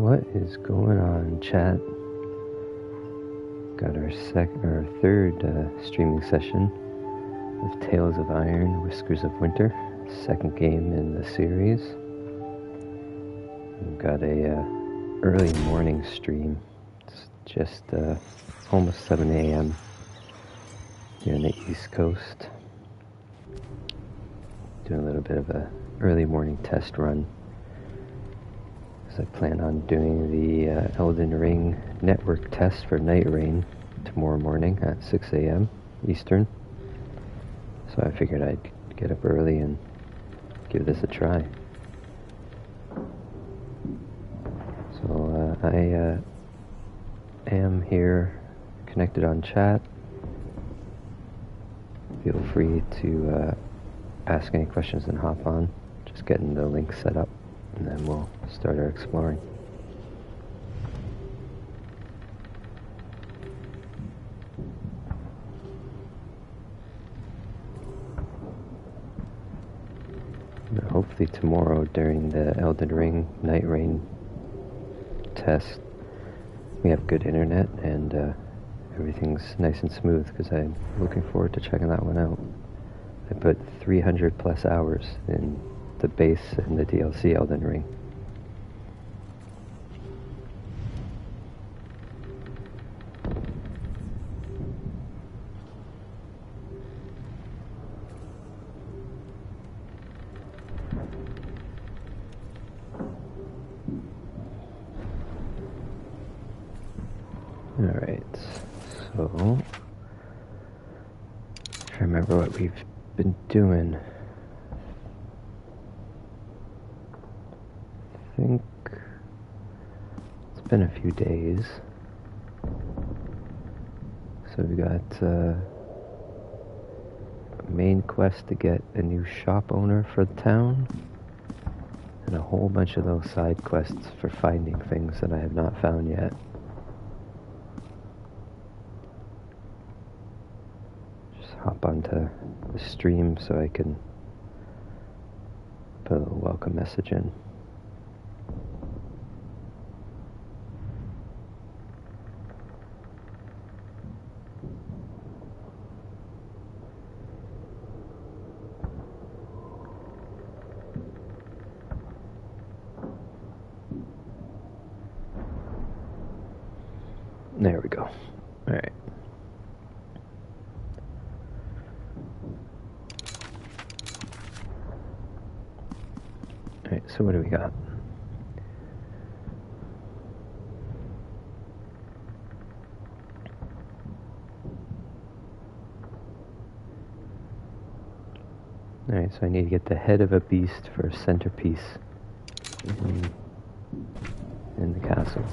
What is going on, chat? Got our third streaming session of Tales of Iron, Whiskers of Winter, second game in the series. We've got a early morning stream. It's just almost 7 a.m. here on the East Coast. Doing a little bit of a early morning test run. I plan on doing the Elden Ring network test for Night Rain tomorrow morning at 6 a.m. Eastern. So I figured I'd get up early and give this a try. So I am here connected on chat. Feel free to ask any questions and hop on. Just getting the link set up. And then we'll start our exploring. And hopefully tomorrow during the Elden Ring Night Rain test, we have good internet and everything's nice and smooth because I'm looking forward to checking that one out. I put 300 plus hours in the base and the DLC Elden Ring. Alright, so I remember what we've been doing. I think it's been a few days. So we got a main quest to get a new shop owner for the town, and a whole bunch of those side quests for finding things that I have not found yet. Just hop onto the stream so I can put a little welcome message in. There we go. Alright. Alright, so what do we got? Alright, so I need to get the head of a beast for a centerpiece in the castle.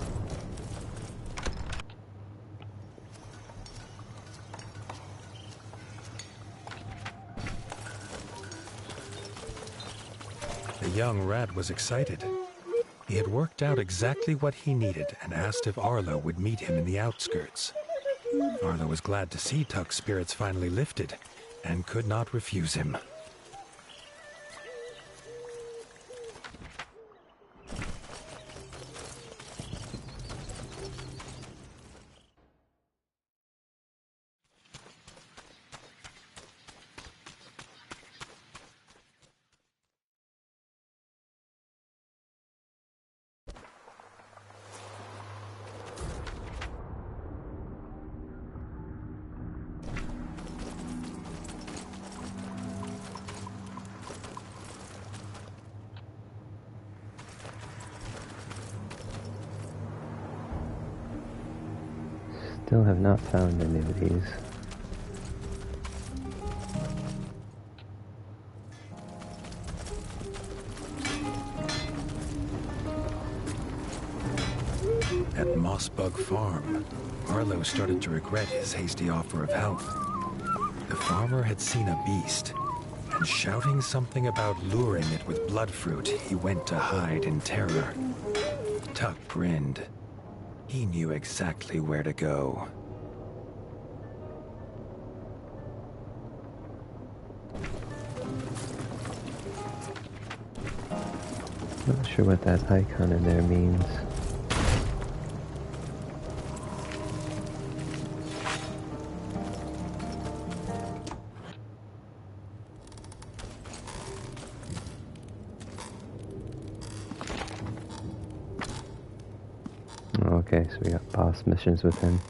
The young rat was excited. He had worked out exactly what he needed and asked if Arlo would meet him in the outskirts. Arlo was glad to see Tuck's spirits finally lifted and could not refuse him. Still have not found any of these. At Mossbug Farm, Arlo started to regret his hasty offer of help. The farmer had seen a beast, and shouting something about luring it with bloodfruit, he went to hide in terror. Tuck grinned. He knew exactly where to go. Not sure what that icon in there means. Okay, so we got boss missions with him.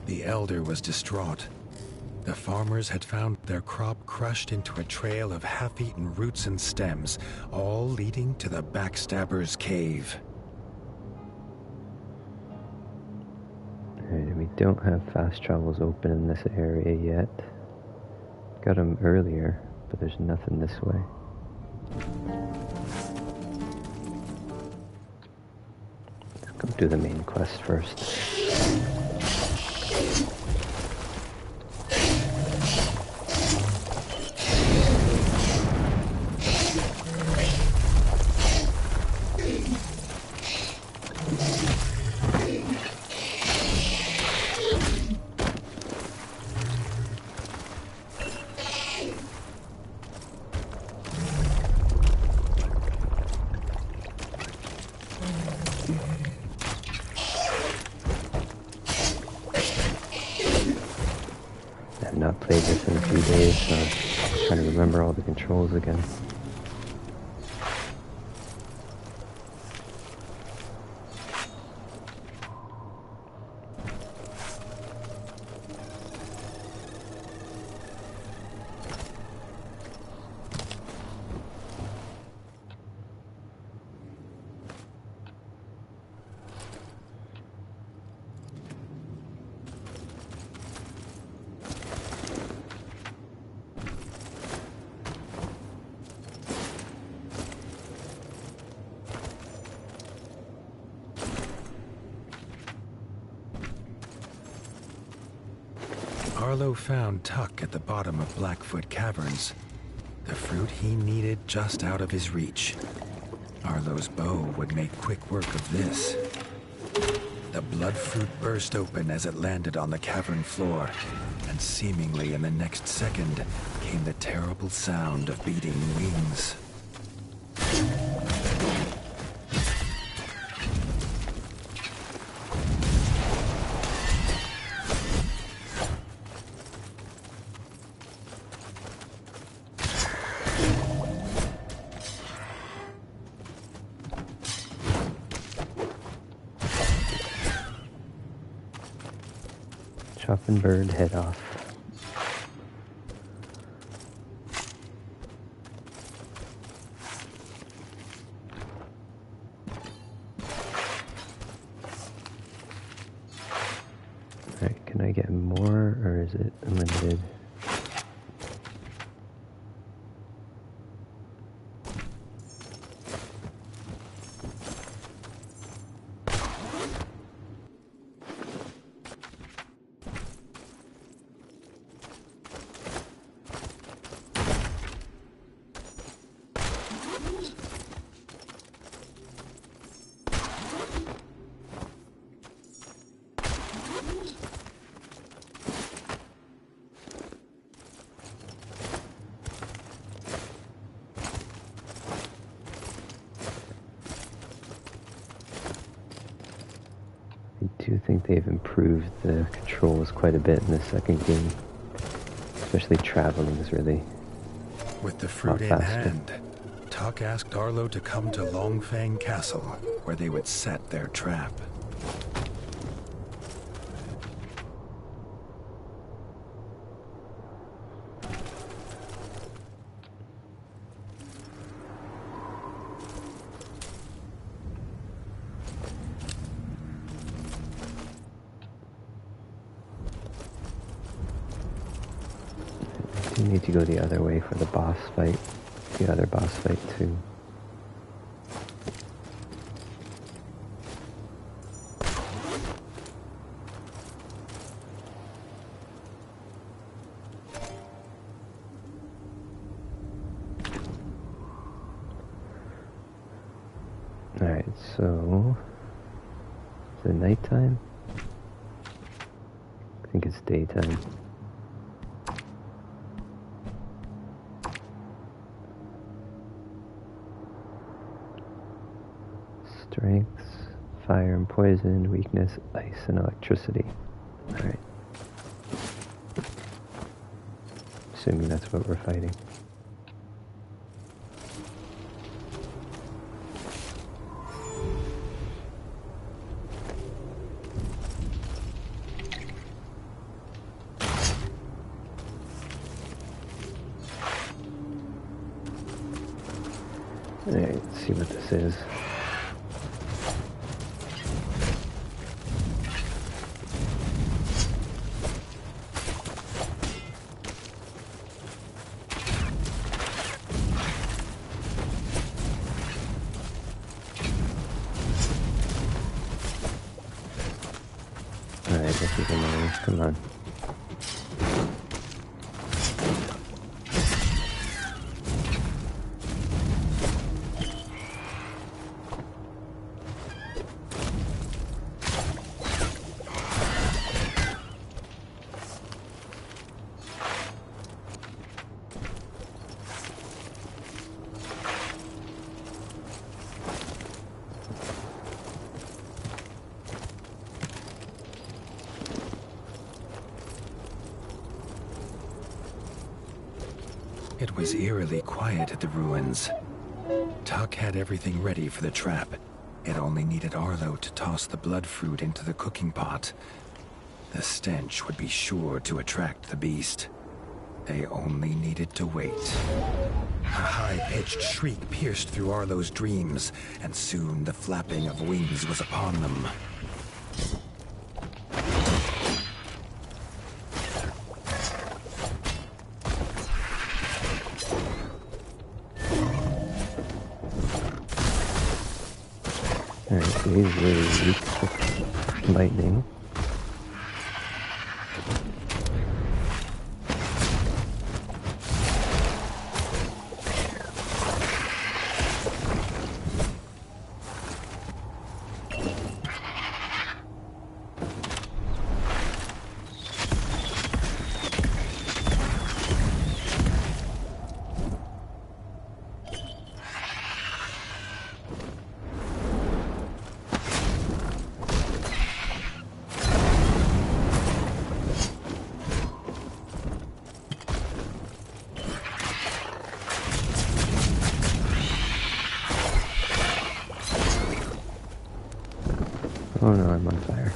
The elder was distraught. The farmers had found their crop crushed into a trail of half-eaten roots and stems, all leading to the Backstabber's cave. Alright, we don't have fast travels open in this area yet. Got them earlier, but there's nothing this way. Let's go do the main quest first. I've not played this in a few days, so I'm trying to remember all the controls again. Arlo found Tuck at the bottom of Blackfoot Caverns, the fruit he needed just out of his reach. Arlo's bow would make quick work of this. The blood fruit burst open as it landed on the cavern floor, and seemingly in the next second came the terrible sound of beating wings. Chopping bird head off. Alright, can I get more or is it limited? I do think they've improved the controls quite a bit in the second game. Especially traveling is really With the fruit in hand, Tuck asked Arlo to come to Longfang Castle, where they would set their trap. You need to go the other way for the boss fight. The other boss fight too. Alright, so is it nighttime? I think it's daytime. Strengths, fire and poison, weakness, ice and electricity. Alright. Assuming that's what we're fighting. Alright, let's see what this is. Alright, this is annoying. Come on. It was eerily quiet at the ruins. Tuck had everything ready for the trap. It only needed Arlo to toss the blood fruit into the cooking pot. The stench would be sure to attract the beast. They only needed to wait. A high-pitched shriek pierced through Arlo's dreams, and soon the flapping of wings was upon them. Alright, so he's really weak to lightning. Oh no, I'm on fire.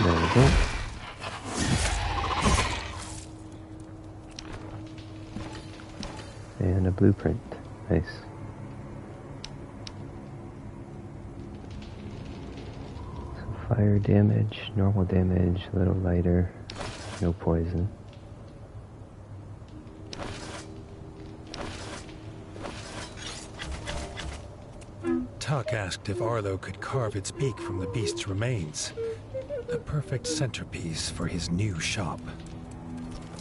There we go. And a blueprint. Nice. So fire damage, normal damage, a little lighter, no poison. Tuck asked if Arlo could carve its beak from the beast's remains. The perfect centerpiece for his new shop.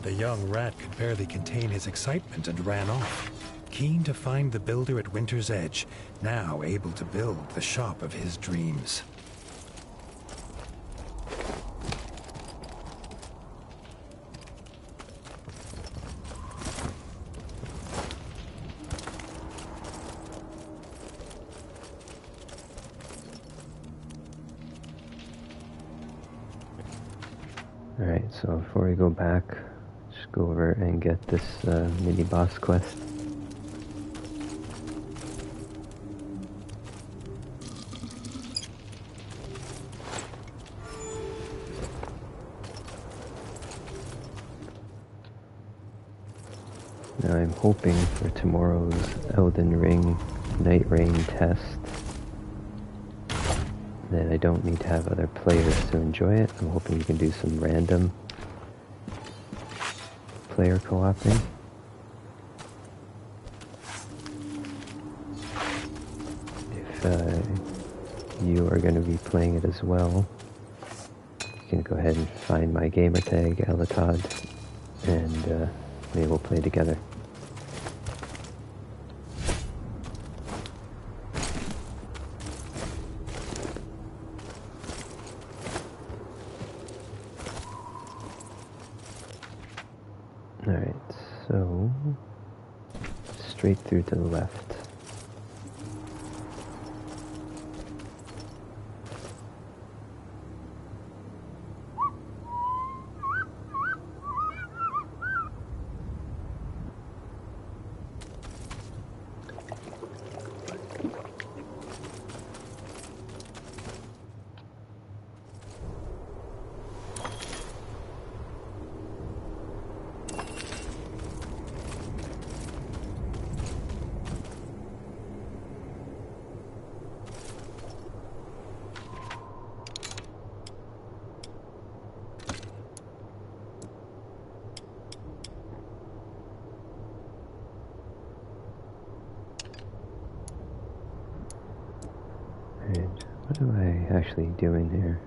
The young rat could barely contain his excitement and ran off, keen to find the builder at Winter's Edge, now able to build the shop of his dreams. Alright, so before we go back, just go over and get this mini boss quest. Now I'm hoping for tomorrow's Elden Ring Night Rain test that I don't need to have other players to enjoy it. I'm hoping you can do some random player co-oping. If you are going to be playing it as well, you can go ahead and find my gamertag, Elatod, and maybe we'll play together. Alright, so straight through to the left. What am I actually doing here?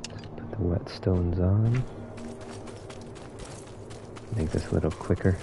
Just put the whetstones on. Make this a little quicker.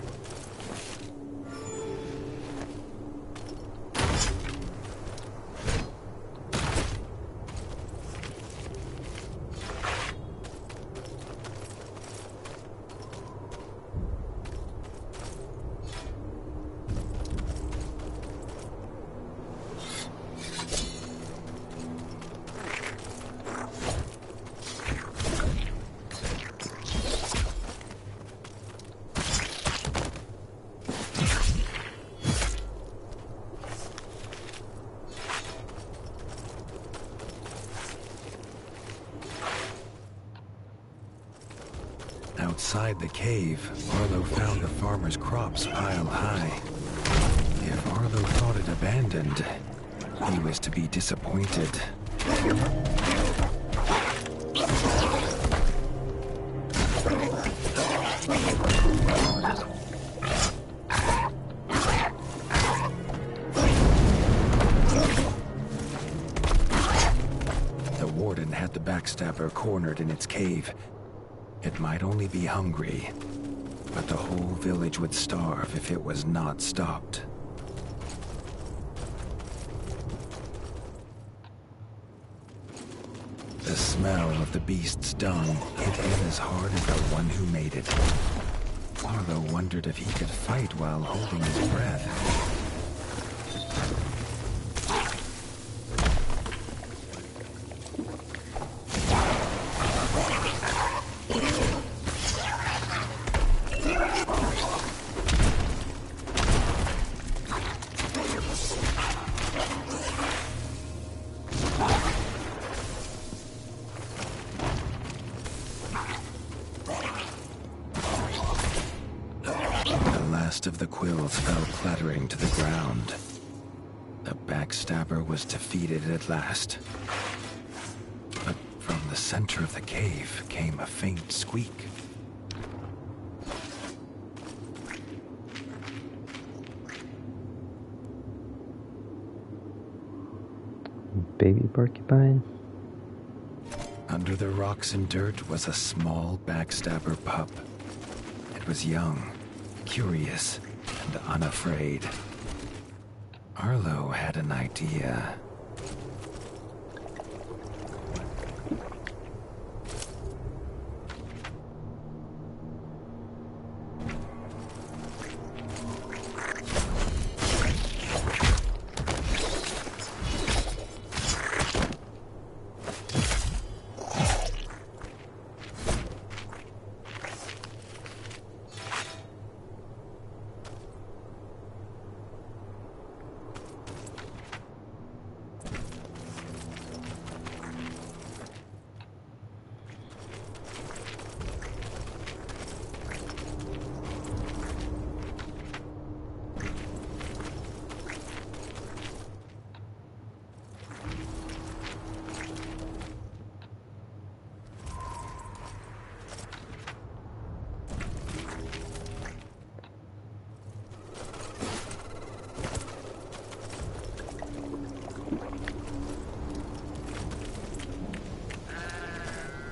Outside the cave, Arlo found the farmer's crops piled high. If Arlo thought it abandoned, he was to be disappointed. The warden had the backstabber cornered in its cave. It might only be hungry, but the whole village would starve if it was not stopped. The smell of the beast's dung hit him as hard as the one who made it. Arlo wondered if he could fight while holding his breath. Of the quills fell clattering to the ground. The backstabber was defeated at last. But from the center of the cave came a faint squeak. Baby porcupine? Under the rocks and dirt was a small backstabber pup. It was young, curious, and unafraid. Arlo had an idea.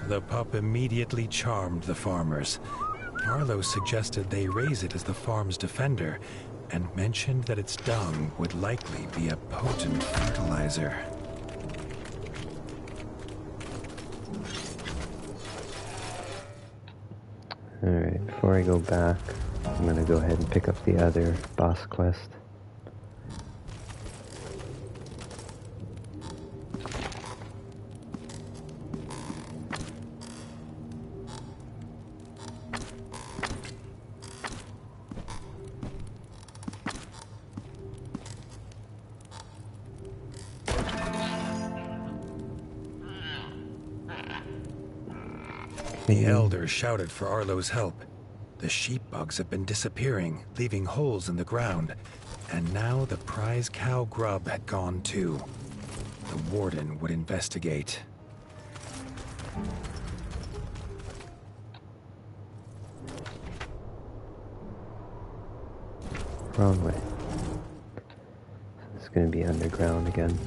The pup immediately charmed the farmers. Arlo suggested they raise it as the farm's defender, and mentioned that its dung would likely be a potent fertilizer. Alright, before I go back, I'm gonna go ahead and pick up the other boss quest. The elder shouted for Arlo's help. The sheep bugs have been disappearing, leaving holes in the ground, and now the prize cow grub had gone too. The warden would investigate. Wrong way. It's gonna be underground again.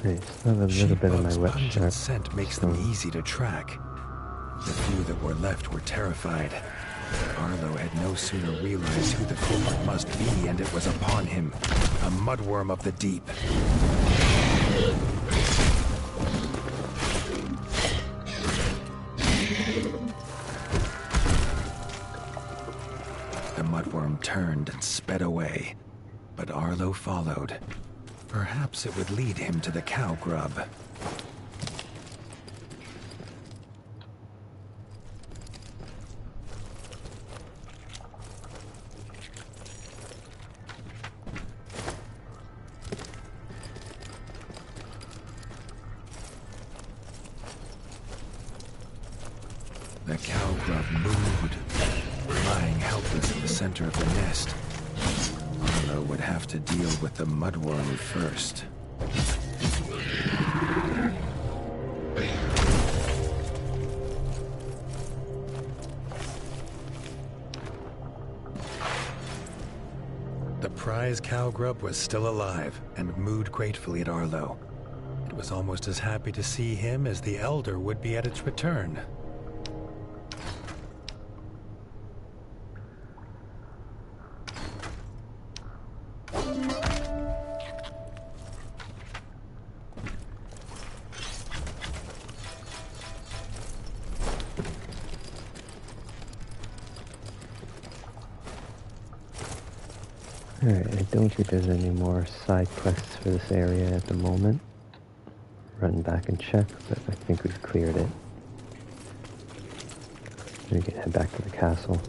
Right, still have a little bit of my wet pungent sharp. scent makes them easy to track. The few that were left were terrified. Arlo had no sooner realized who the culprit must be, and it was upon him, a mudworm of the deep. The mudworm turned and sped away, but Arlo followed. Perhaps it would lead him to the cow grub. The cow grub moved, lying helpless in the center of the nest. Arlo would have to deal with the mudworm first. The prize cow grub was still alive and mooed gratefully at Arlo. It was almost as happy to see him as the elder would be at its return. Alright, I don't think there's any more side quests for this area at the moment. Run back and check, but I think we've cleared it. We can head back to the castle.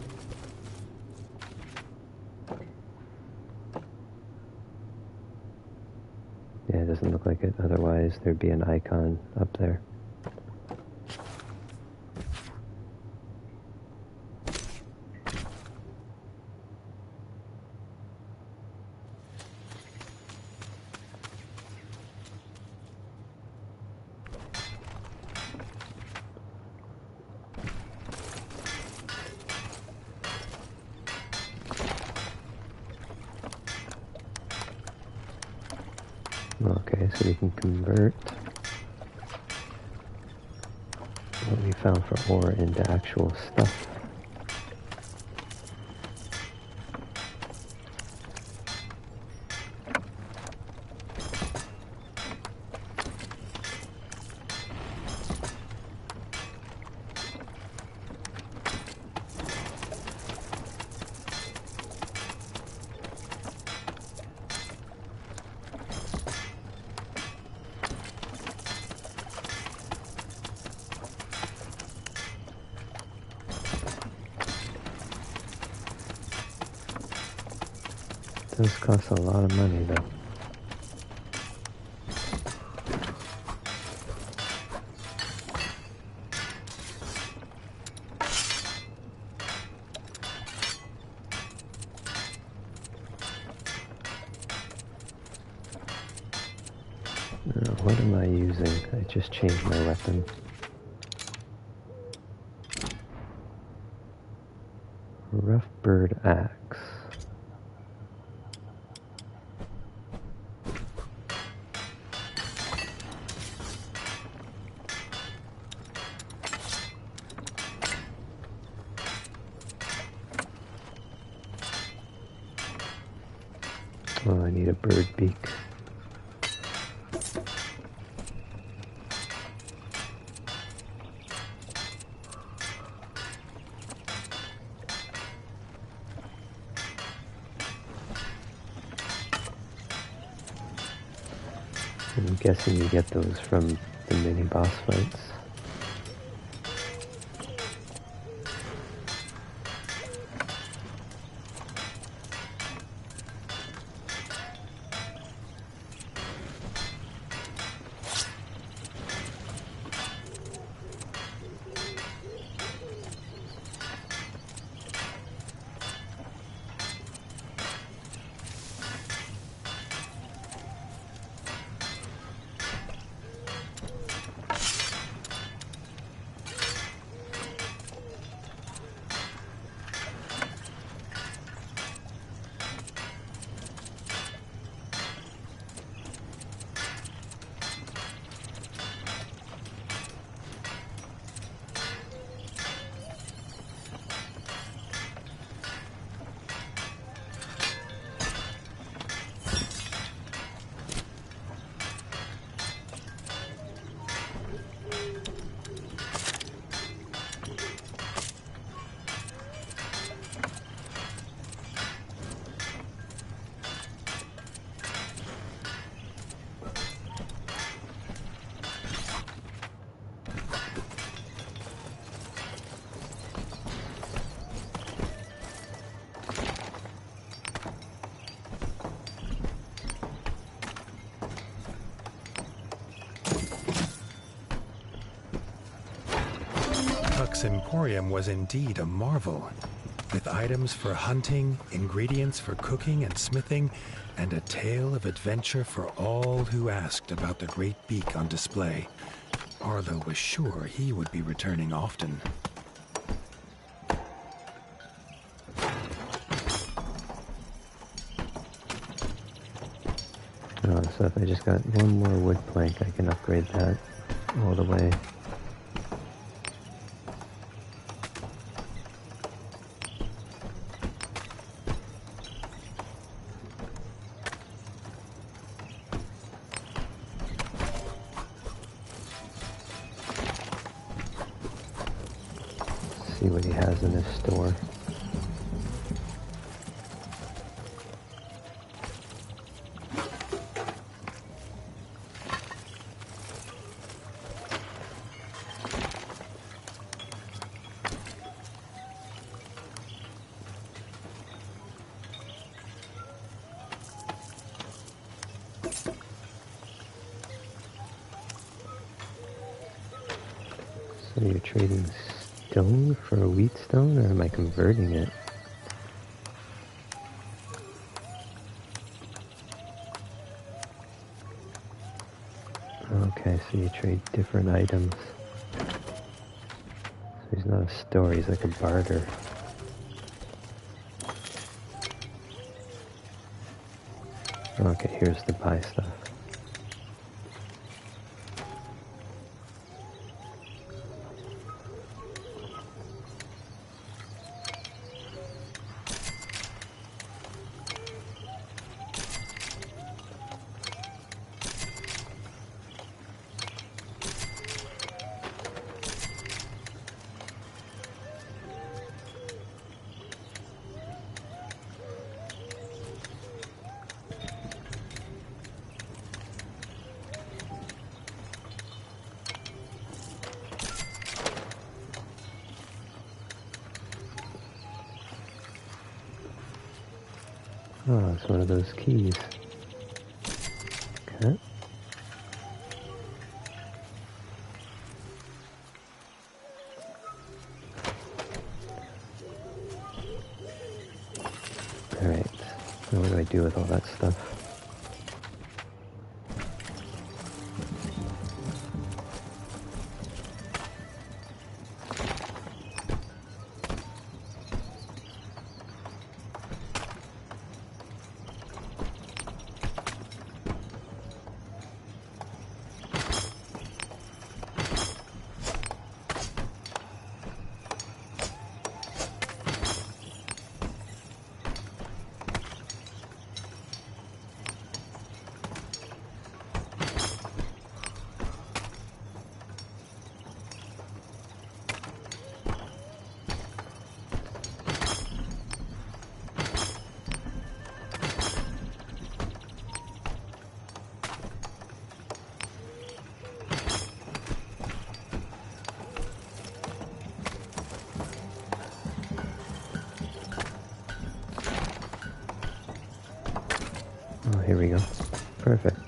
Yeah, it doesn't look like it. Otherwise, there'd be an icon up there. Okay, so we can convert what we found for ore into actual stuff. Those cost a lot of money, though. What am I using? I just changed my weapon. Rough bird axe. Oh, I need a bird beak. I'm guessing you get those from the mini boss fights. Tuck's Emporium was indeed a marvel, with items for hunting, ingredients for cooking and smithing, and a tale of adventure for all who asked about the great beak on display. Arlo was sure he would be returning often. Oh, so if I just got one more wood plank, I can upgrade that all the way. See what he has in his store. So you're trading stone for a wheat stone, or am I converting it? Okay, so you trade different items. So he's not a store, he's like a barter. Okay, here's the buy stuff. Oh, it's one of those keys. Okay. Alright, so what do I do with all that stuff? Oh, here we go. Perfect.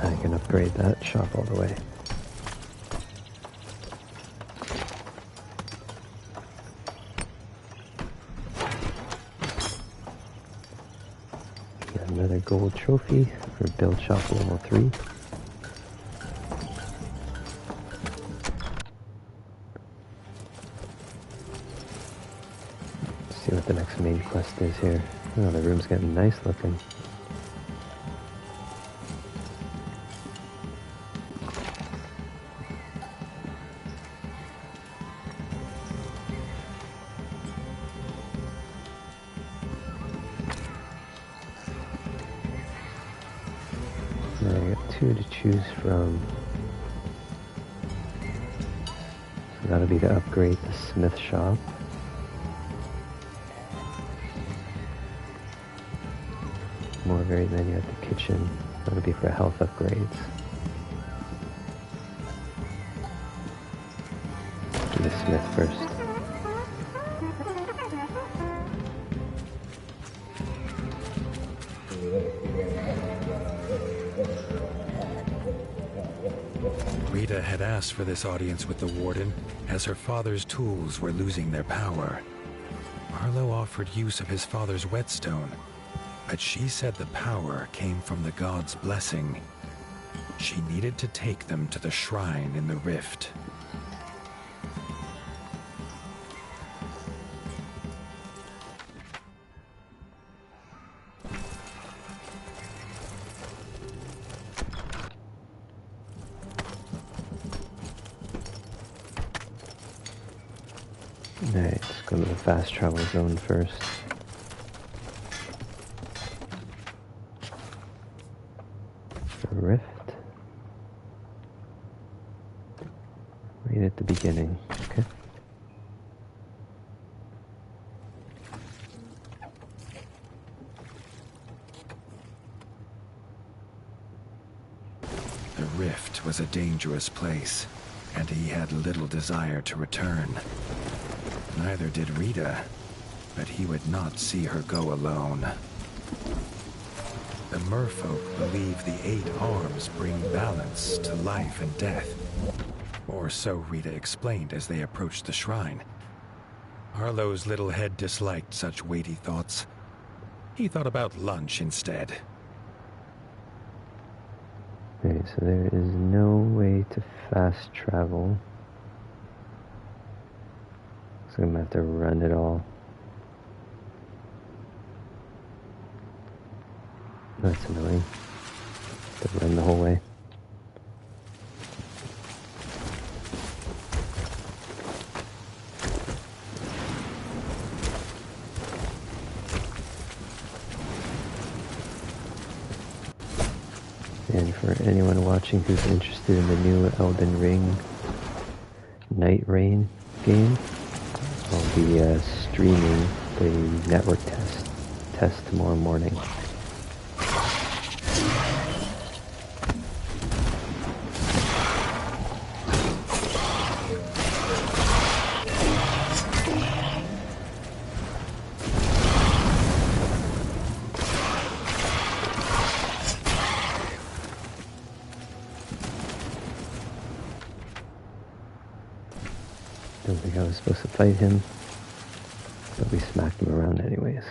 I can upgrade that shop all the way. Got another gold trophy for build shop level 3. See what the next main quest is here. Oh, the room's getting nice looking. Now I got 2 to choose from. So that'll be to upgrade the smith shop. More varied menu at the kitchen. That'll be for health upgrades. Do the smith first. Rita had asked for this audience with the warden, as her father's tools were losing their power. Arlo offered use of his father's whetstone, but she said the power came from the god's blessing. She needed to take them to the shrine in the rift. Alright, let's go to the fast travel zone first. The rift. Right at the beginning, okay. The rift was a dangerous place, and he had little desire to return. Neither did Rita, but he would not see her go alone. The merfolk believe the 8 arms bring balance to life and death. Or so Rita explained as they approached the shrine. Arlo's little head disliked such weighty thoughts. He thought about lunch instead. Okay, so there is no way to fast travel. So I'm gonna have to run it all. That's annoying. To run the whole way. And for anyone watching who's interested in the new Elden Ring Night Rain game, I'll be streaming the network test tomorrow morning. Don't think I was supposed to fight him, but we smacked him around anyways.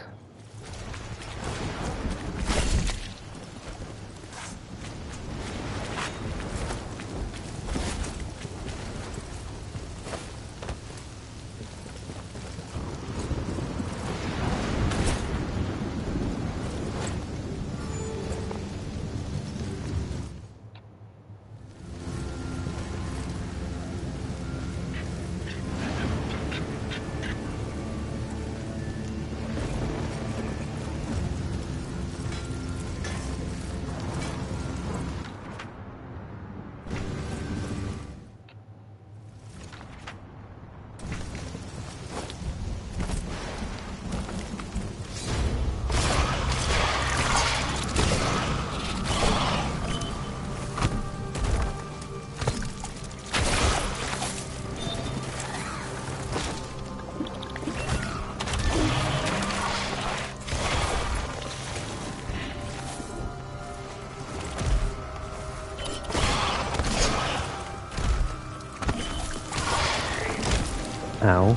Ow.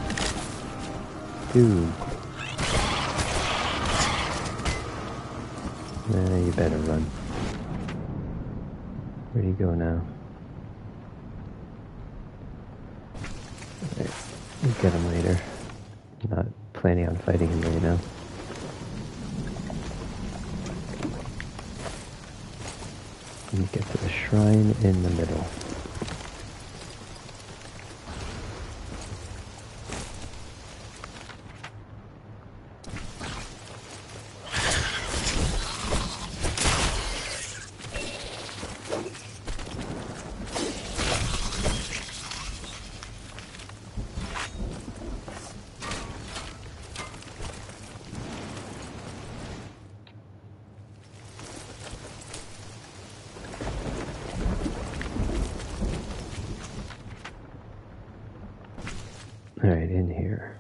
Dude. You better run. Where do you go now? Alright, we'll get him later. Not planning on fighting him right now. Let me get to the shrine in the middle. Alright, in here.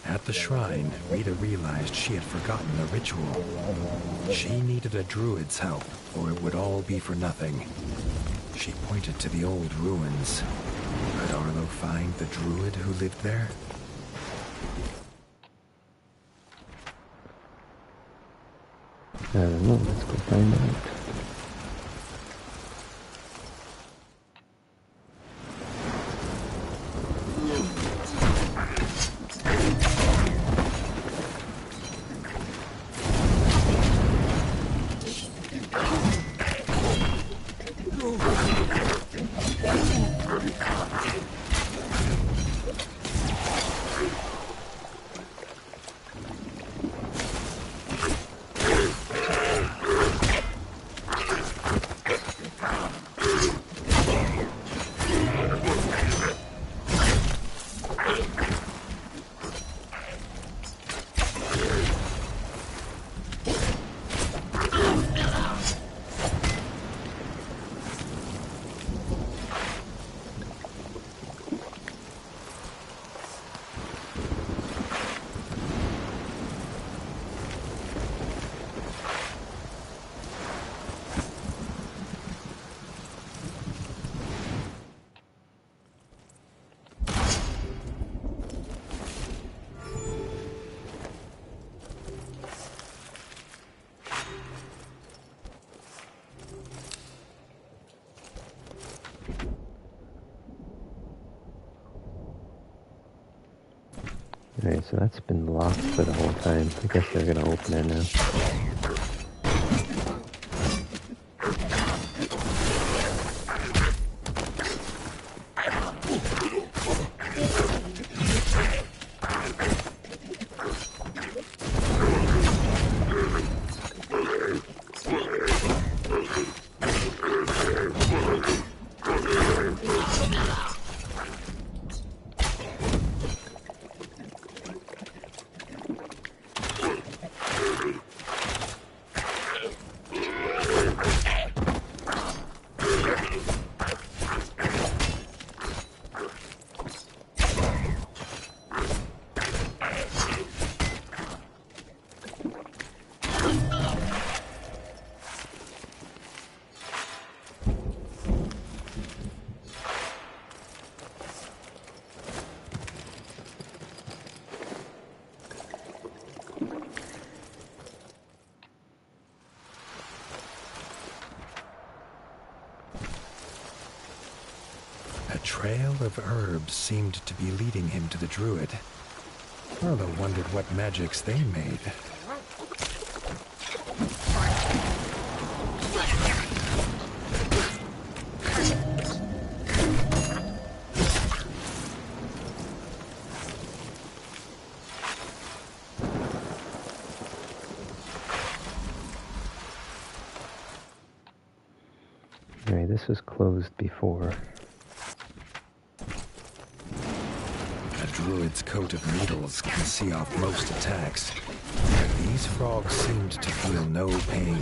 At the shrine, Rita realized she had forgotten the ritual. She needed a druid's help, or it would all be for nothing. She pointed to the old ruins. Could Arlo find the druid who lived there? I don't know, let's go find out. Alright, so that's been locked for the whole time. I guess they're gonna open it now. A trail of herbs seemed to be leading him to the druid. Arlo wondered what magics they made. Alright, this was closed before. A druid's coat of needles can see off most attacks. These frogs seemed to feel no pain.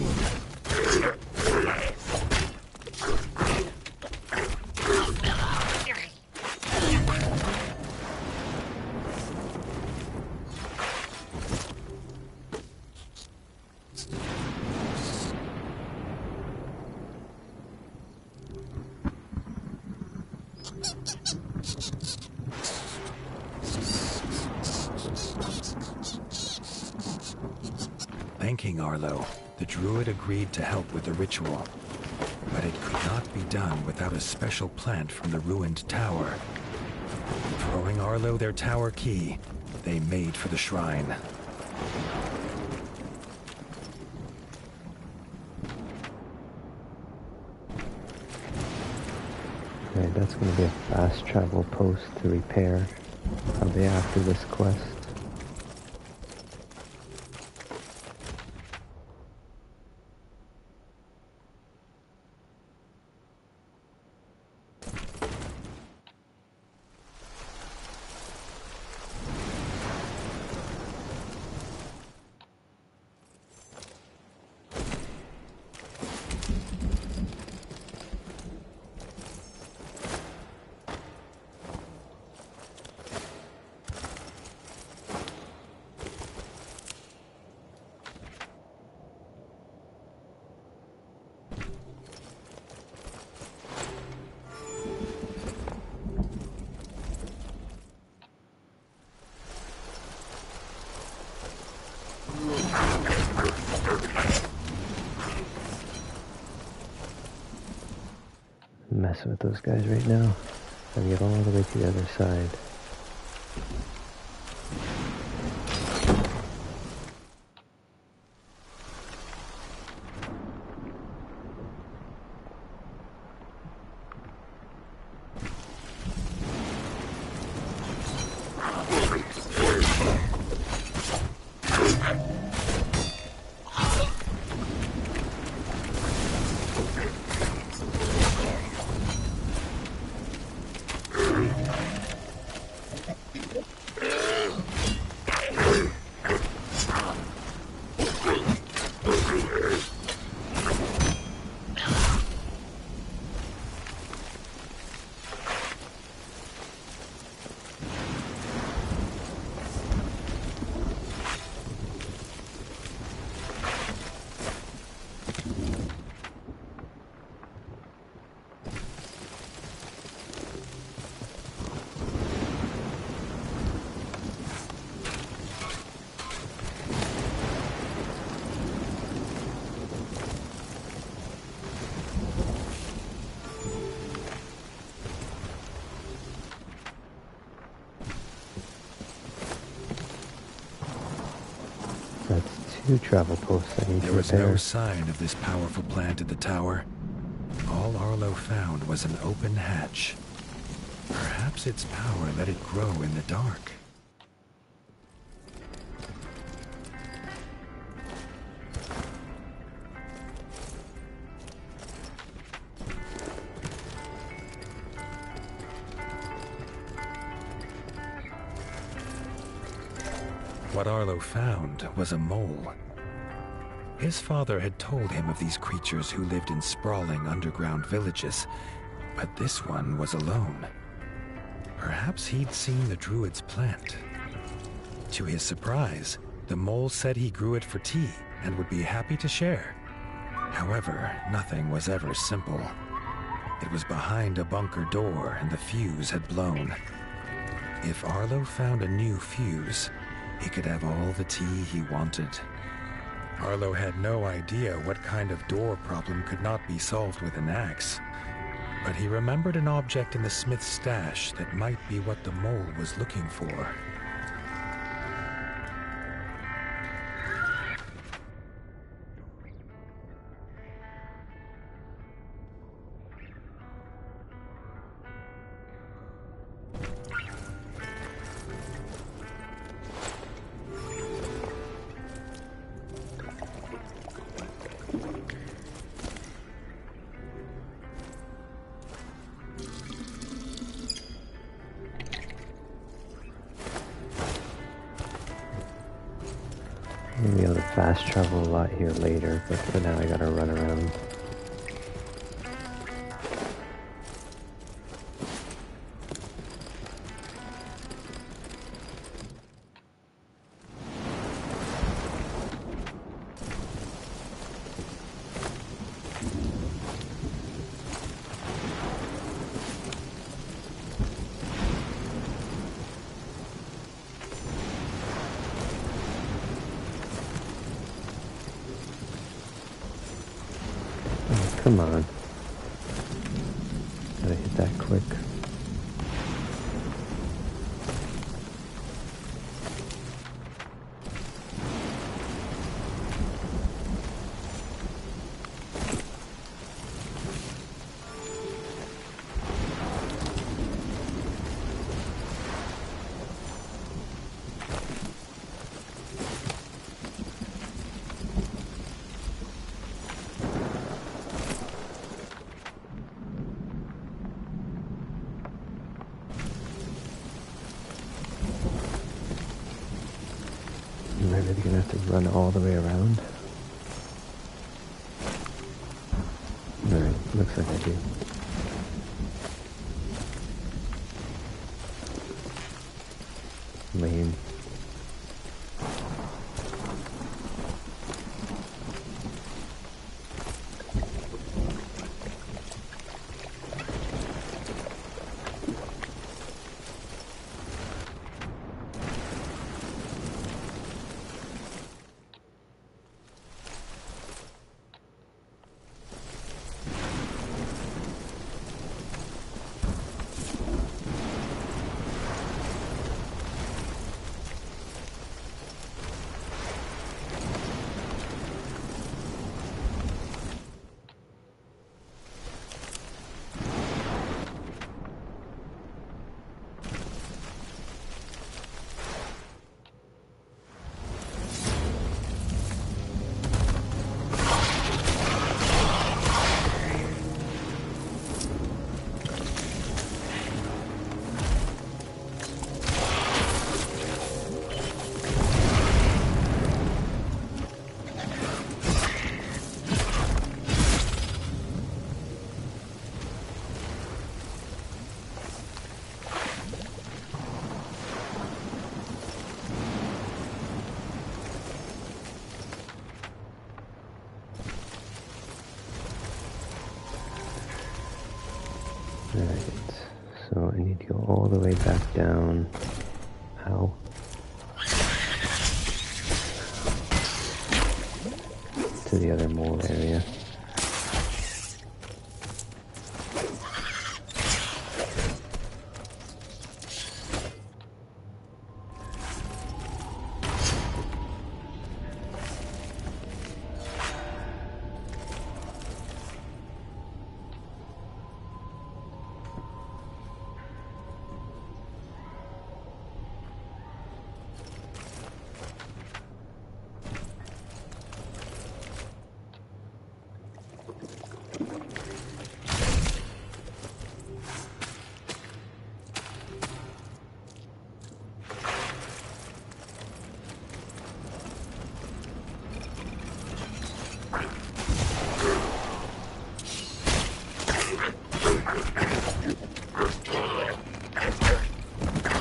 Thanking Arlo, the druid agreed to help with the ritual. But it could not be done without a special plant from the ruined tower. Throwing Arlo their tower key, they made for the shrine. Alright, that's going to be a fast travel post to repair. Probably after this quest. Messing with those guys right now. Gotta get all the way to the other side. Two travel posts I need to repair. There was no sign of this powerful plant at the tower. All Arlo found was an open hatch. Perhaps its power let it grow in the dark. What Arlo found was a mole. His father had told him of these creatures who lived in sprawling underground villages, but this one was alone. Perhaps he'd seen the druid's plant. To his surprise, the mole said he grew it for tea and would be happy to share. However, nothing was ever simple. It was behind a bunker door and the fuse had blown. If Arlo found a new fuse, he could have all the tea he wanted. Arlo had no idea what kind of door problem could not be solved with an axe. but he remembered an object in the smith's stash that might be what the mole was looking for. Maybe I'll fast travel a lot here later, but for now I gotta run around. Come on. Gotta hit that quick. Am I really gonna have to run all the way around? Alright, looks like I do. Lame. Alright, so I need to go all the way back down. Ow. To the other mole area.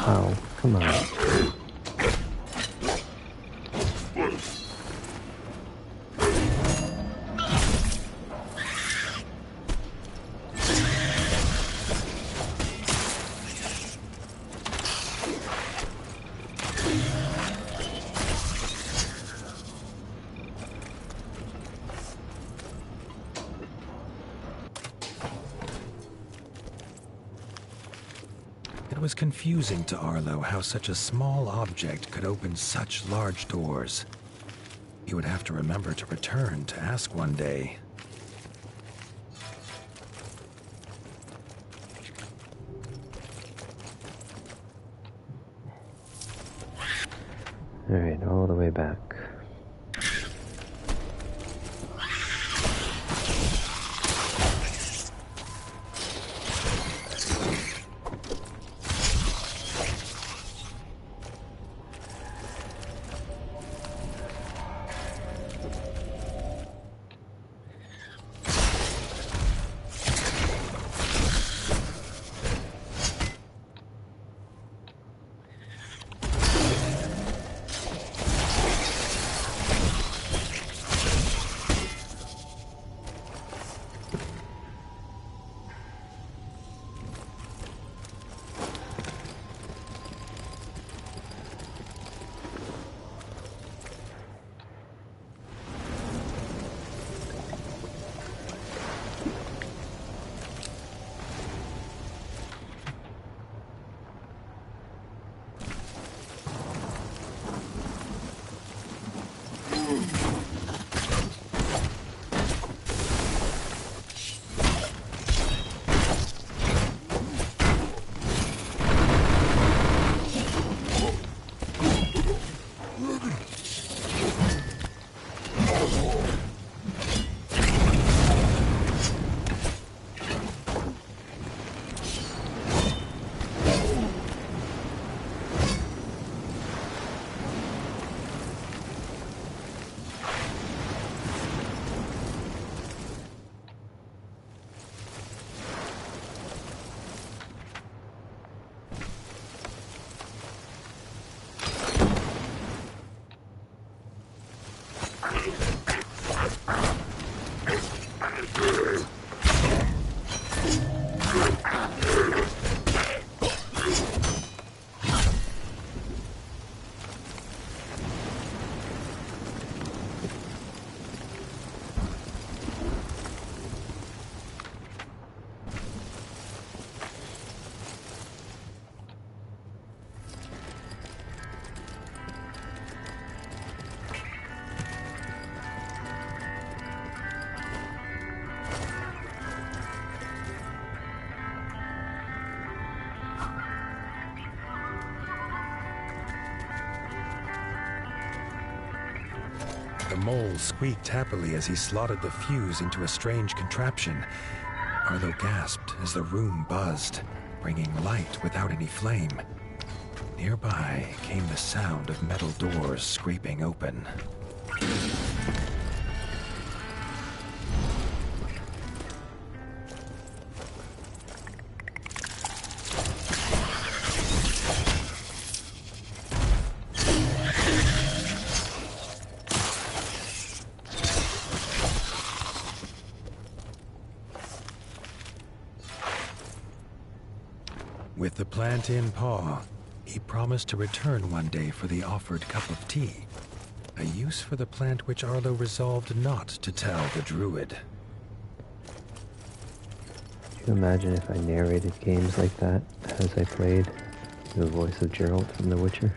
Ow, come on. It was confusing to Arlo how such a small object could open such large doors. He would have to remember to return to ask one day. Alright, all the way back. The mole squeaked happily as he slotted the fuse into a strange contraption. Arlo gasped as the room buzzed, bringing light without any flame. Nearby came the sound of metal doors scraping open. With the plant in paw, he promised to return one day for the offered cup of tea, a use for the plant which Arlo resolved not to tell the druid. Can you imagine if I narrated games like that as I played the voice of Geralt from The Witcher?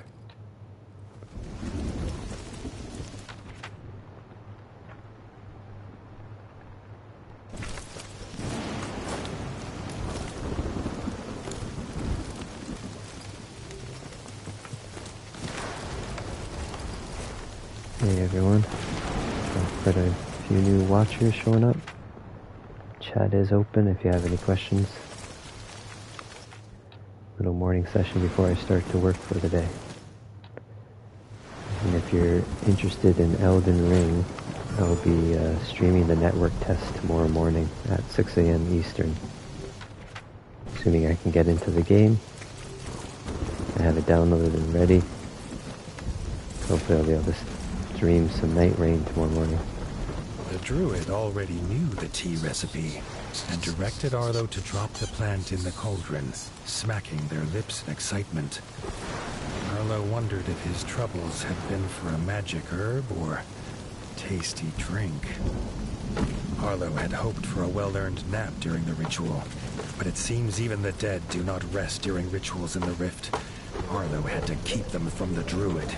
Hey everyone, got a few new watchers showing up. Chat is open if you have any questions. Little morning session before I start to work for the day. And if you're interested in Elden Ring, I'll be streaming the network test tomorrow morning at 6 a.m. Eastern. Assuming I can get into the game. I have it downloaded and ready. Hopefully I'll be able to stream some Night Rain tomorrow morning. The druid already knew the tea recipe and directed Arlo to drop the plant in the cauldron, smacking their lips in excitement. Arlo wondered if his troubles had been for a magic herb or tasty drink. Arlo had hoped for a well-earned nap during the ritual, But it seems even the dead do not rest during rituals in the rift. Arlo had to keep them from the druid.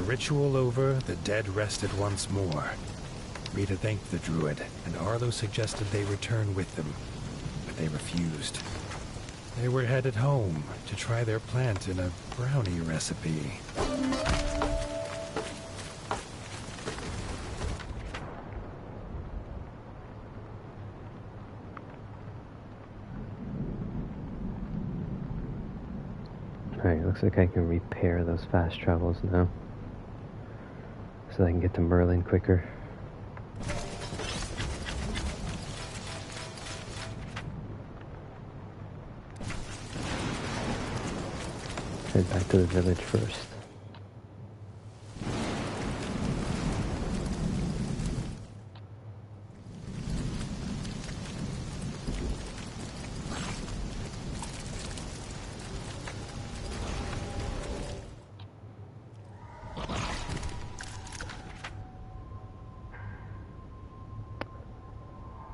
Ritual over, the dead rested once more. Rita thanked the druid, and Arlo suggested they return with them, but they refused. They were headed home to try their plant in a brownie recipe. Alright, looks like I can repair those fast travels now. So I can get to Merlin quicker. Head back to the village first.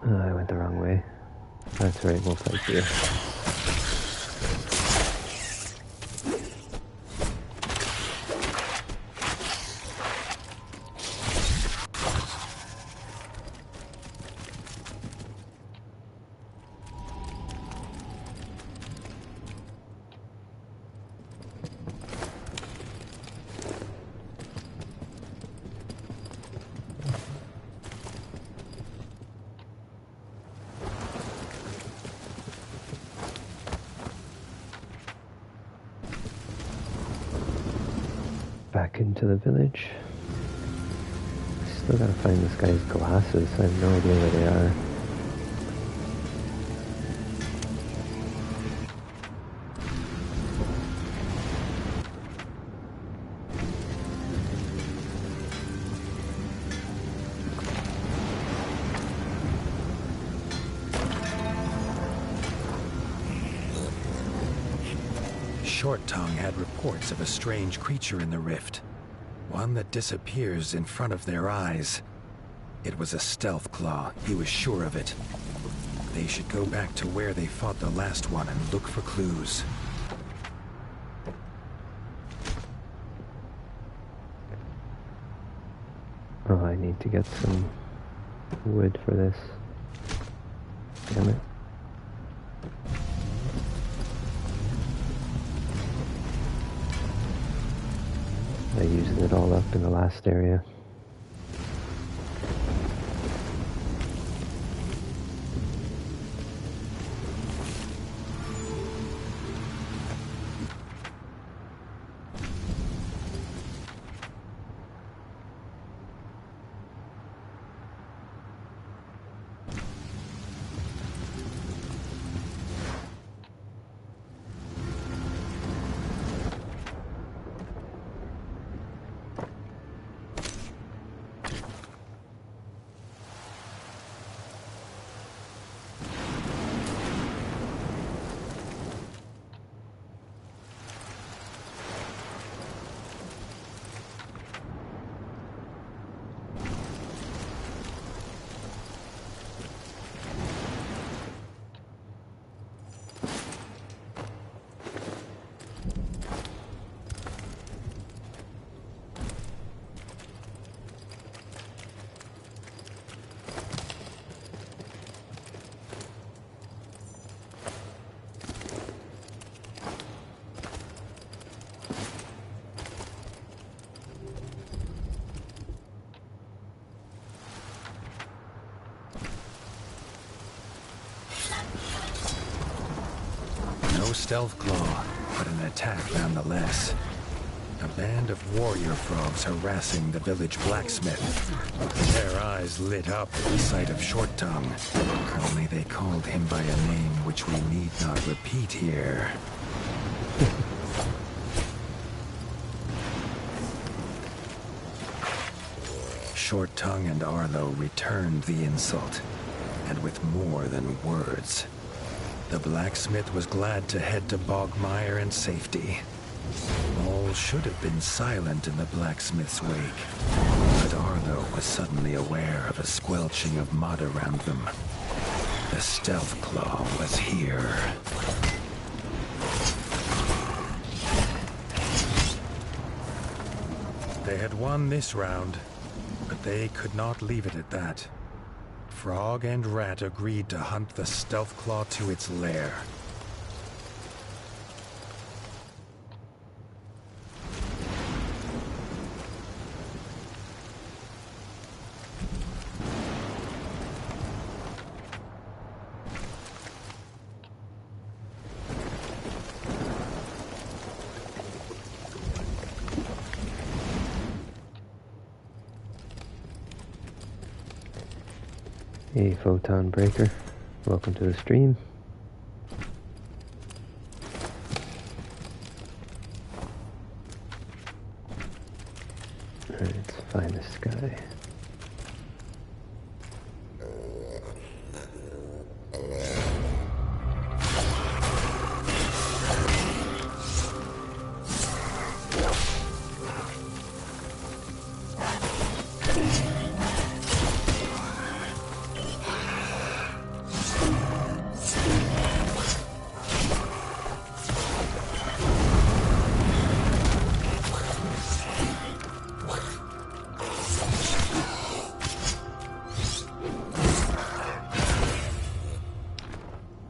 I went the wrong way. That's right, we'll fight here. Back into the village. Still gotta find this guy's glasses. I have no idea where they are. Short Tongue had reports of a strange creature in the rift. One that disappears in front of their eyes. It was a stealth claw, he was sure of it. They should go back to where they fought the last one and look for clues. Oh, I need to get some wood for this. Damn it. I used it all up in the last area. stealth claw, but an attack nonetheless. A band of warrior frogs harassing the village blacksmith. Their eyes lit up at the sight of Short Tongue. Only they called him by a name which we need not repeat here. Short Tongue and Arlo returned the insult, and with more than words. The blacksmith was glad to head to Bogmire in safety. All should have been silent in the blacksmith's wake, but Arlo was suddenly aware of a squelching of mud around them. The stealth claw was here. They had won this round, but they could not leave it at that. Frog and Rat agreed to hunt the stealth claw to its lair. Hey, Photon Breaker. Welcome to the stream. Alright, let's find this guy.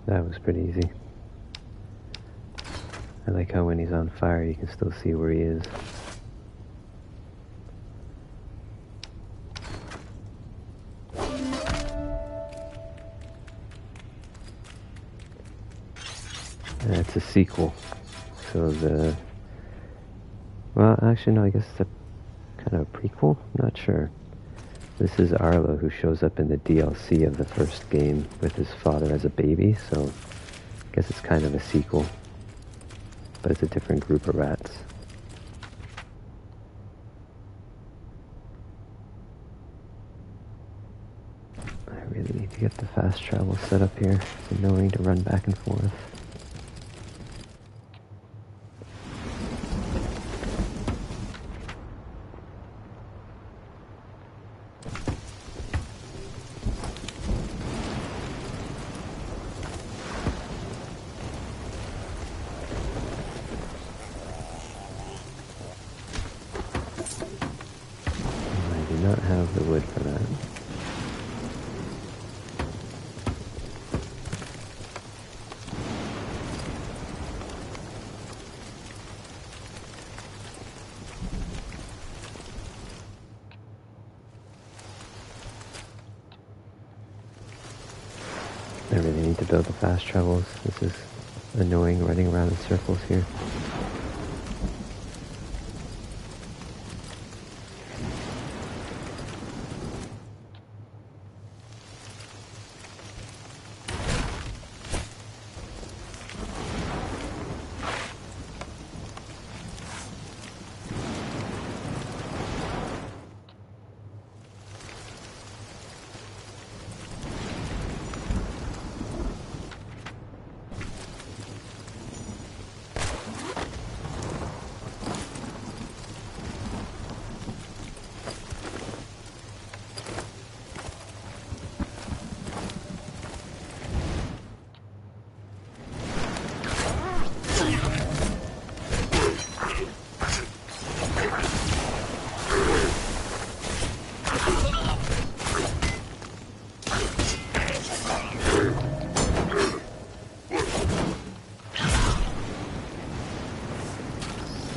That was pretty easy. I like how when he's on fire you can still see where he is. It's a sequel. So well, actually no, I guess it's a kind of a prequel? Not sure. This is Arlo, who shows up in the DLC of the first game with his father as a baby, so I guess it's kind of a sequel. But it's a different group of rats. I really need to get the fast travel set up here. It's annoying to run back and forth. Not have the wood for that. I really need to build the fast travels. This is annoying running around in circles here.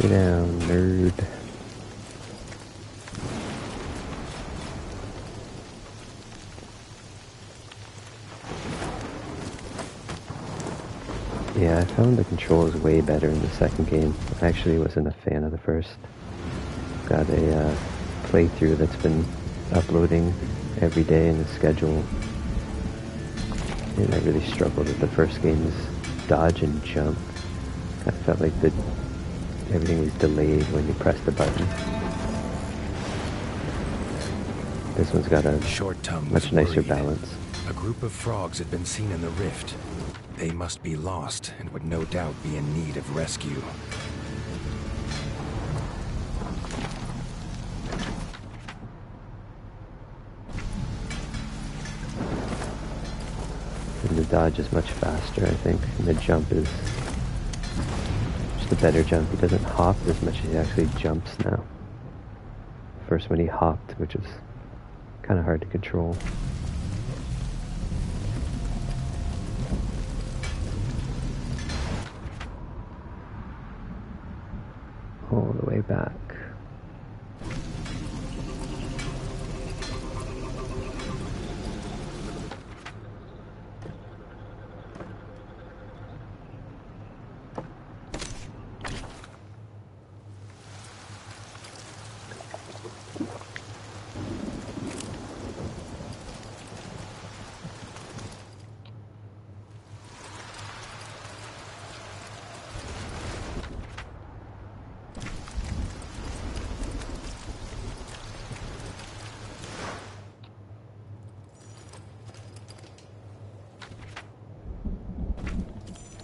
Sit down, nerd. Yeah, I found the controls way better in the second game. I actually wasn't a fan of the first. Got a playthrough that's been uploading every day in the schedule. And I really struggled with the first game's dodge and jump. I felt like everything was delayed when you pressed the button. This one's got a much nicer balance. A group of frogs had been seen in the rift. They must be lost and would no doubt be in need of rescue. And the dodge is much faster, I think. And the jump is just a better jump. He doesn't hop as much as he actually jumps now. First when he hopped, which was kind of hard to control. All the way back.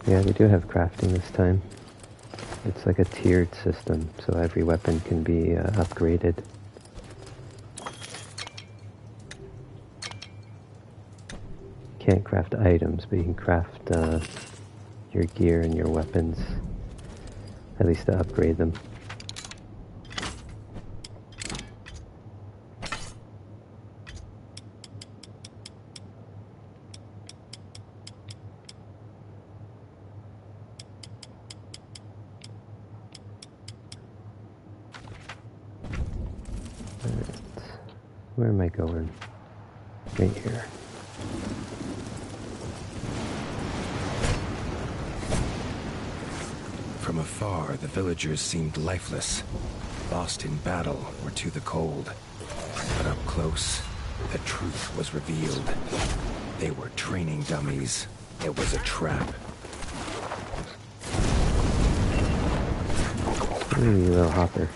Yeah, we do have crafting this time. It's like a tiered system, so every weapon can be upgraded. Can't craft items, but you can craft your gear and your weapons, at least to upgrade them. Where am I going? Right here. From afar, the villagers seemed lifeless, lost in battle or to the cold. But up close, the truth was revealed. They were training dummies. It was a trap. Ooh, you little hopper.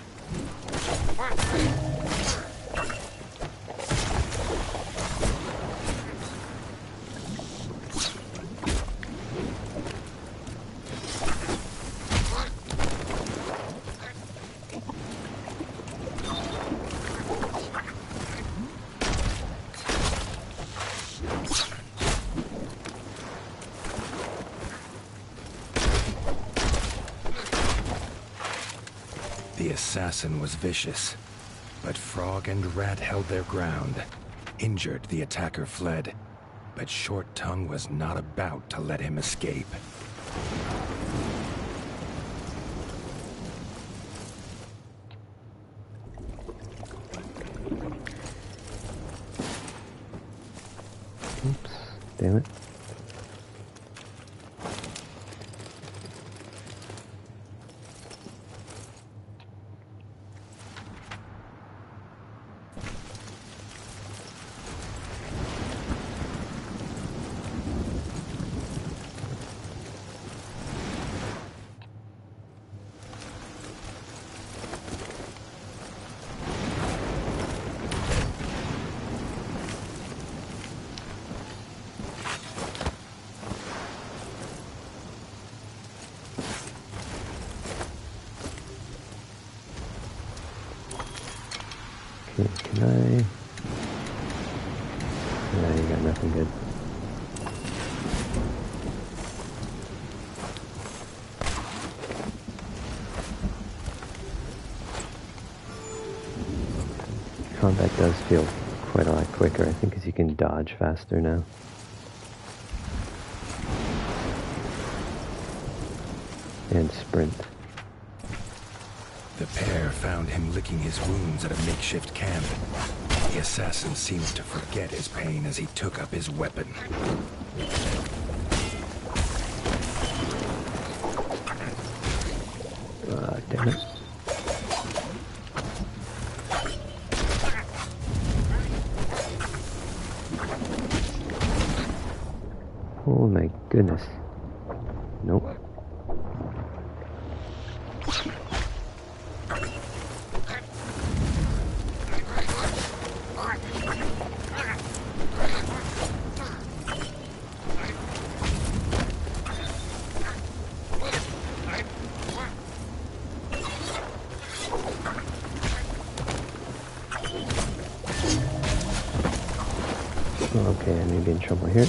The assassin was vicious, but Frog and Rat held their ground. Injured, the attacker fled, but Short Tongue was not about to let him escape. Oops, damn it. Okay, can I? No, you got nothing good. Combat does feel quite a lot quicker, I think, because you can dodge faster now. And sprint. The pair found him licking his wounds at a makeshift camp. The assassin seemed to forget his pain as he took up his weapon. damn it. Oh my goodness. Nope. Okay, I may be in trouble here.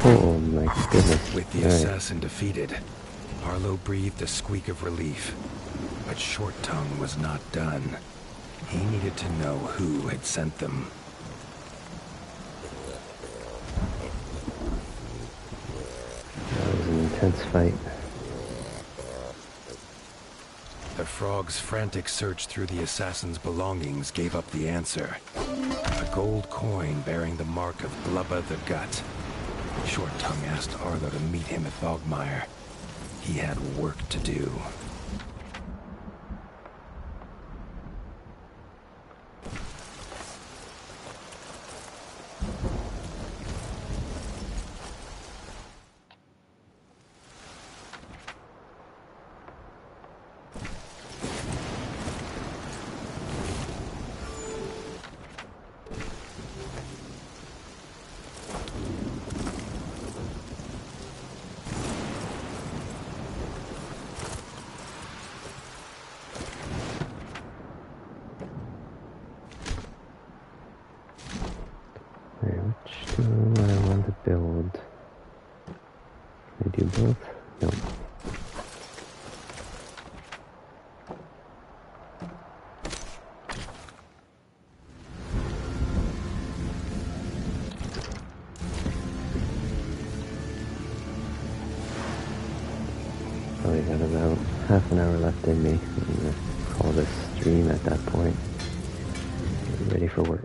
Oh my goodness. With the assassin defeated, Arlo breathed a squeak of relief. But Short Tongue was not done. He needed to know who had sent them. That was an intense fight. The frog's frantic search through the assassin's belongings gave up the answer. A gold coin bearing the mark of Blubba the Gut. Short Tongue asked Arlo to meet him at Bogmire. He had work to do. Which do I want to build? Can I do both? No. Probably got about half an hour left in me. I'm going to call this stream at that point. Get ready for work.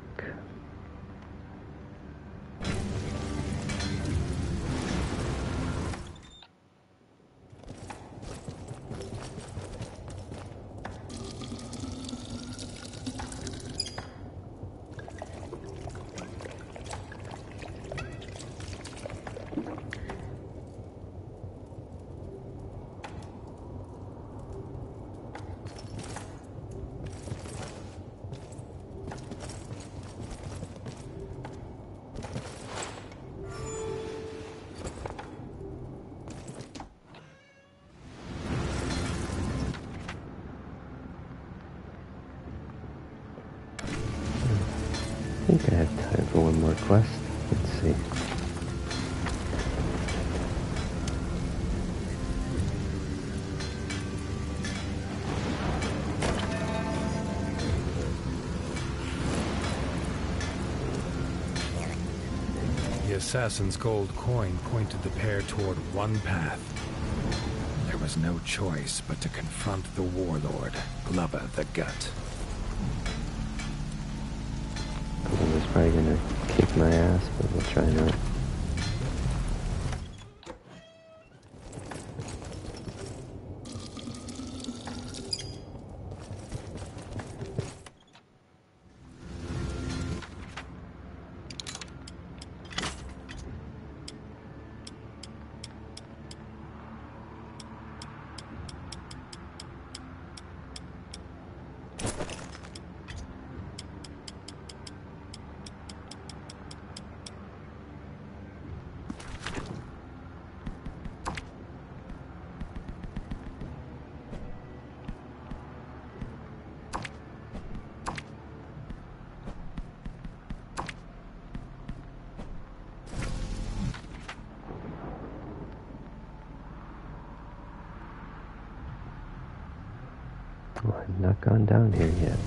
I think I have time for one more quest. Let's see. The assassin's gold coin pointed the pair toward one path. There was no choice but to confront the warlord, Blubba the Gut. I was probably gonna kick my ass, but we'll try not. Oh, I've not gone down here yet.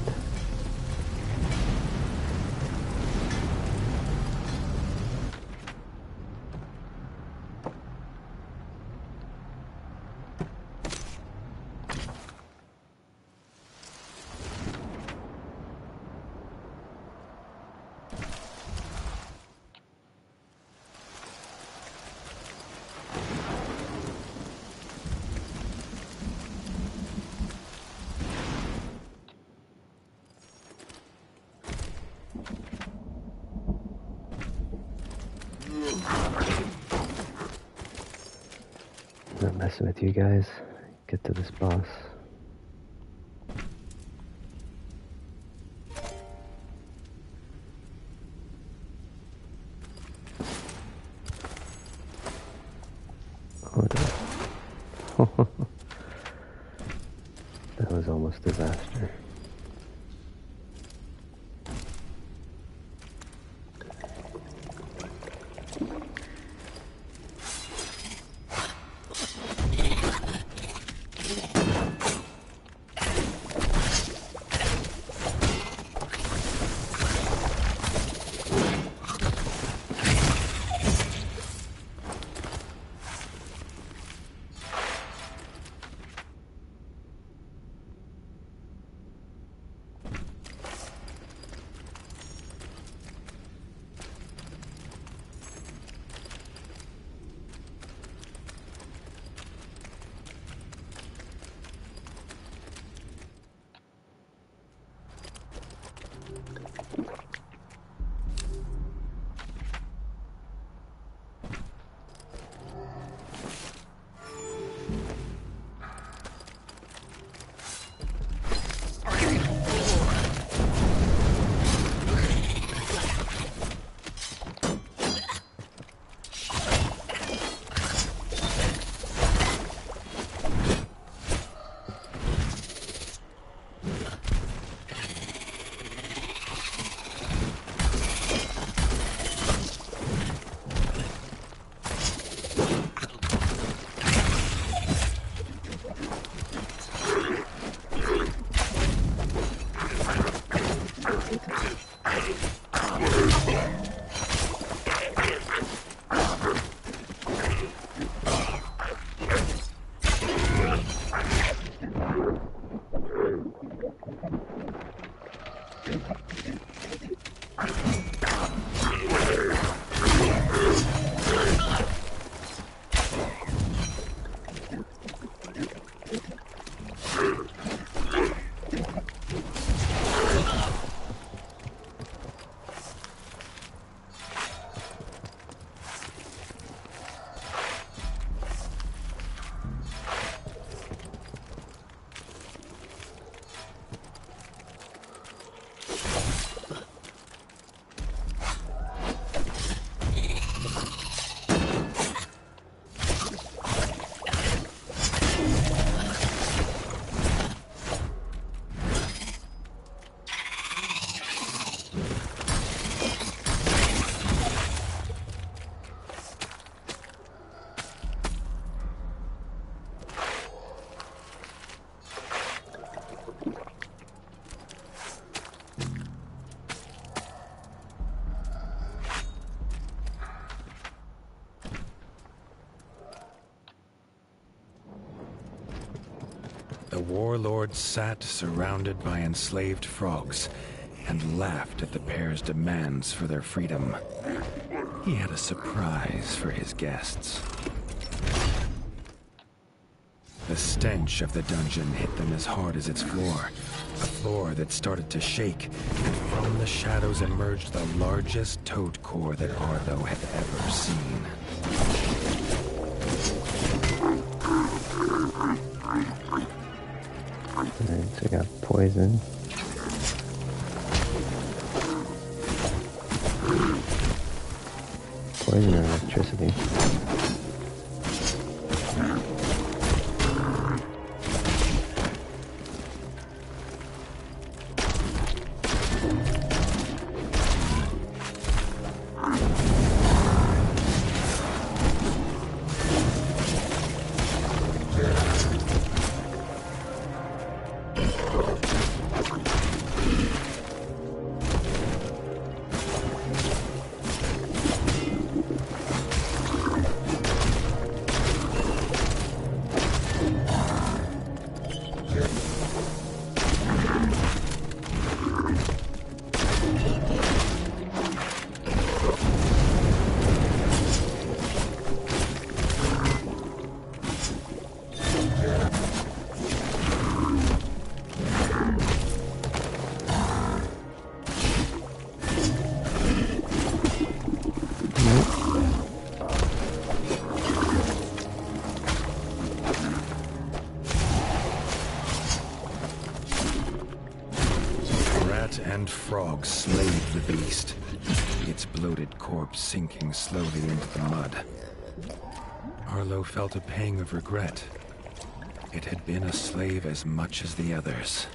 Not messing with you guys. Get to this boss. Oh, no. That was almost disaster. The warlord sat surrounded by enslaved frogs and laughed at the pair's demands for their freedom. He had a surprise for his guests. The stench of the dungeon hit them as hard as its floor, a floor that started to shake, and from the shadows emerged the largest toad core that Arlo had ever seen. Alright, so we got poison. Poison and electricity. frog slayed the beast, its bloated corpse sinking slowly into the mud. Arlo felt a pang of regret. It had been a slave as much as the others.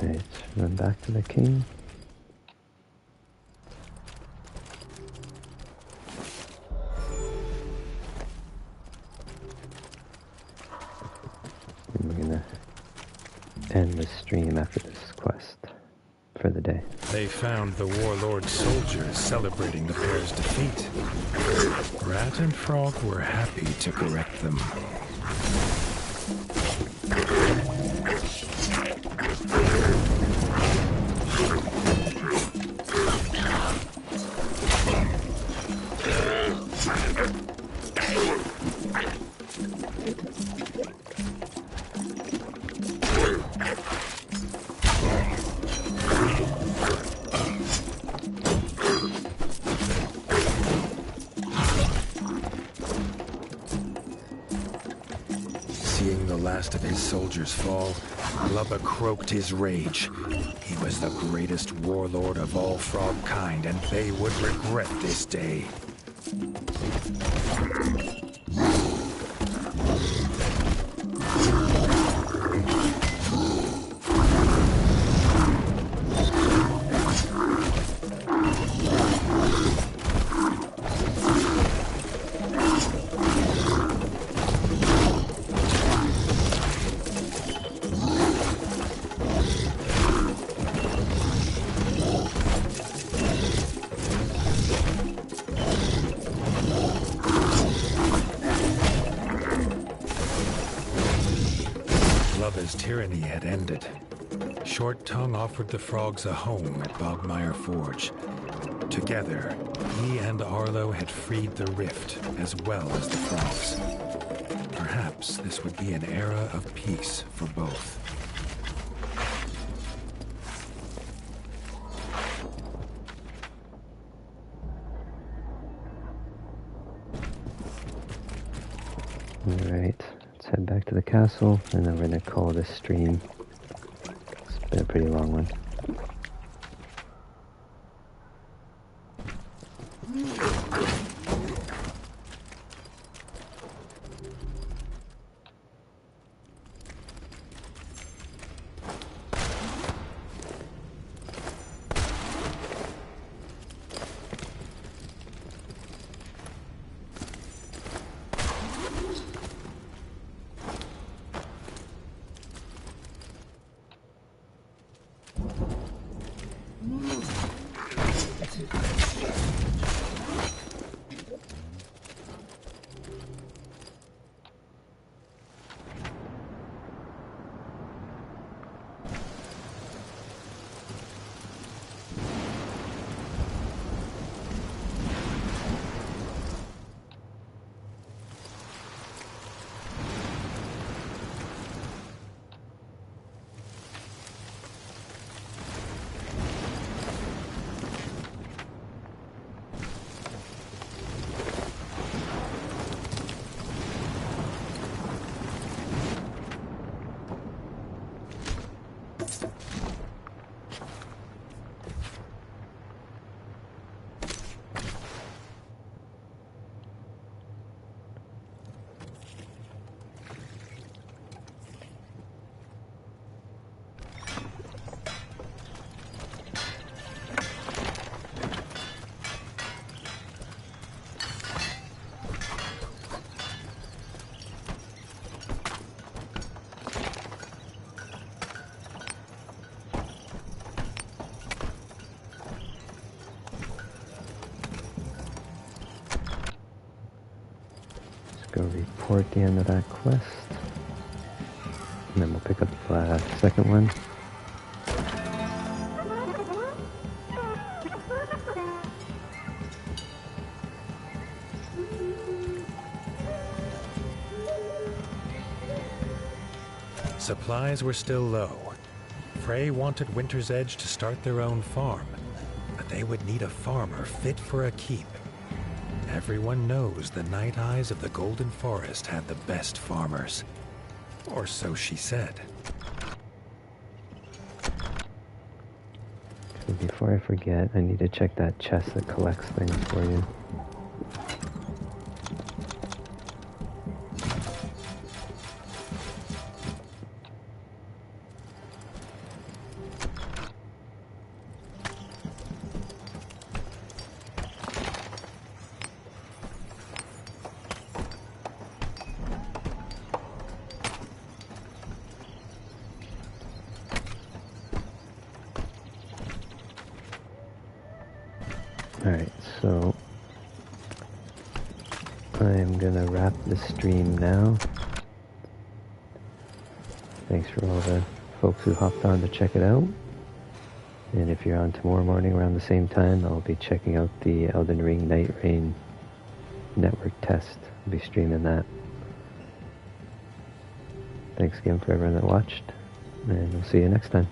Alright, run back to the king. And we're gonna end the stream after this quest for the day. They found the warlord's soldiers celebrating the pair's defeat. Rat and Frog were happy to correct them. Seeing the last of his soldiers fall, Lubba croaked his rage. He was the greatest warlord of all frog kind, and they would regret this day. Lubba's tyranny had ended. Short Tongue offered the frogs a home at Bogmire Forge. Together, he and Arlo had freed the Rift as well as the frogs. Perhaps this would be an era of peace for both. Alright, let's head back to the castle, and then we're gonna call this stream. It's been a pretty long one. report the end of that quest. And then we'll pick up the second one. Supplies were still low. Frey wanted Winter's Edge to start their own farm, but they would need a farmer fit for a keep. Everyone knows the Night Eyes of the Golden Forest had the best farmers. Or so she said. Okay, before I forget, I need to check that chest that collects things for you. Alright, so I'm gonna wrap the stream now. Thanks for all the folks who hopped on to check it out. And if you're on tomorrow morning around the same time, I'll be checking out the Elden Ring Night Rain network test. I'll be streaming that. Thanks again for everyone that watched, and we'll see you next time.